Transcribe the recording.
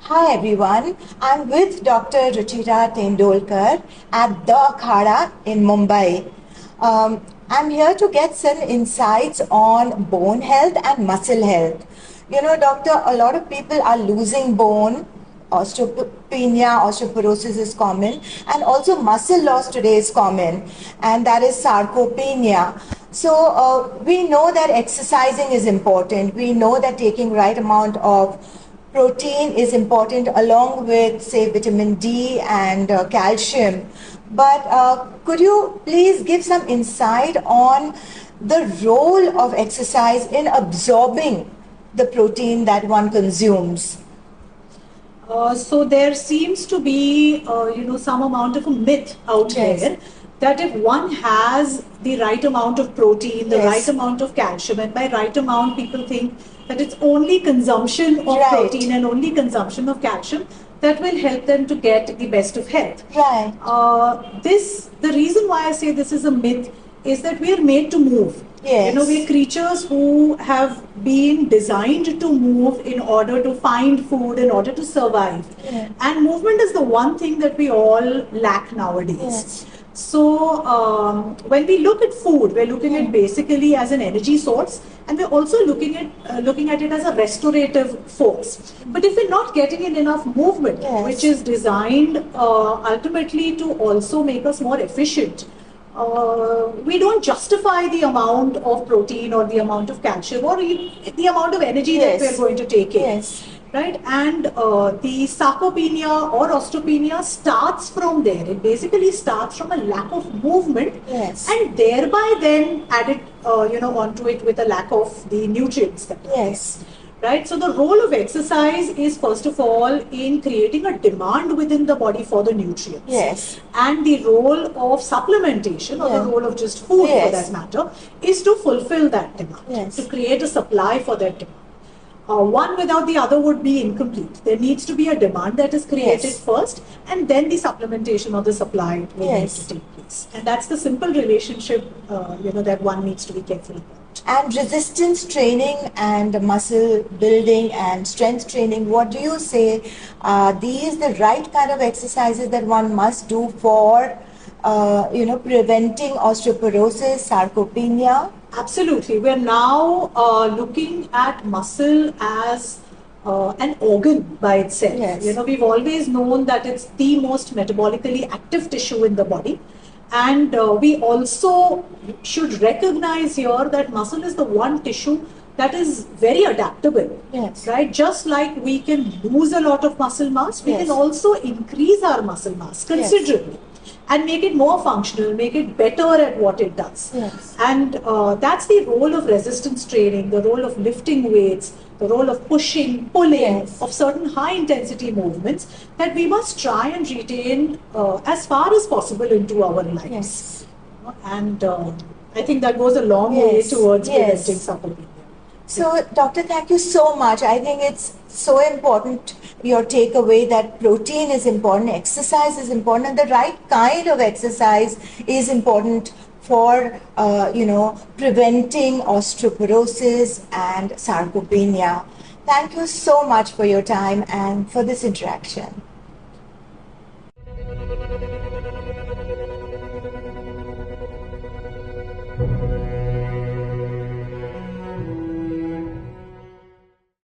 Hi everyone, I'm with Dr. Ruchira Tendolkar at The Akhada in Mumbai. I'm here to get some insights on bone health and muscle health. You know, doctor, a lot of people are losing bone. Osteopenia, osteoporosis is common, and also muscle loss today is common, and that is sarcopenia. So we know that exercising is important. We know that taking right amount of protein is important along with, say, vitamin D and calcium. But could you please give some insight on the role of exercise in absorbing the protein that one consumes? So there seems to be, some amount of a myth out Yes. there that if one has the right amount of protein, the Yes. right amount of calcium, and by right amount, people think that it's only consumption of Right. protein and only consumption of calcium that will help them to get the best of health. Right. The reason why I say this is a myth is that we are made to move. Yes. We're creatures who have been designed to move in order to find food, in order to survive. Yes. And movement is the one thing that we all lack nowadays. Yes. So when we look at food, we're looking at basically as an energy source, and we're also looking at it as a restorative force. But if we're not getting in enough movement, Yes. which is designed ultimately to also make us more efficient, we don't justify the amount of protein or the amount of calcium or the amount of energy Yes. that we're going to take in. Yes. Right? And the sarcopenia or osteopenia starts from there. It basically starts from a lack of movement, Yes. and thereby then added, onto it with a lack of the nutrients that we Yes. get. Right? So the role of exercise is first of all in creating a demand within the body for the nutrients. Yes. And the role of supplementation, or the Yeah. role of just food Yes. for that matter, is to fulfill that demand, Yes. to create a supply for that demand. One without the other would be incomplete. There needs to be a demand that is created Yes. first, and then the supplementation or the supply will need Yes. to take place. And that's the simple relationship, that one needs to be careful about. And resistance training and muscle building and strength training, what do you say? Are these the right kind of exercises that one must do for, preventing osteoporosis, sarcopenia? Absolutely. We're now looking at muscle as an organ by itself. Yes. We've always known that it's the most metabolically active tissue in the body. And we also should recognize here that muscle is the one tissue that is very adaptable. Yes. Right? Just like we can lose a lot of muscle mass, we Yes. can also increase our muscle mass considerably. And make it more functional, make it better at what it does. Yes. And that's the role of resistance training, the role of lifting weights, the role of pushing, pulling, Yes. of certain high intensity movements that we must try and retain as far as possible into our lives. Yes. And I think that goes a long way Yes. towards Yes. preventing sarcopenia. So, Doctor, thank you so much. I think it's so important, your takeaway that protein is important, exercise is important, and the right kind of exercise is important for, preventing osteoporosis and sarcopenia. Thank you so much for your time and for this interaction.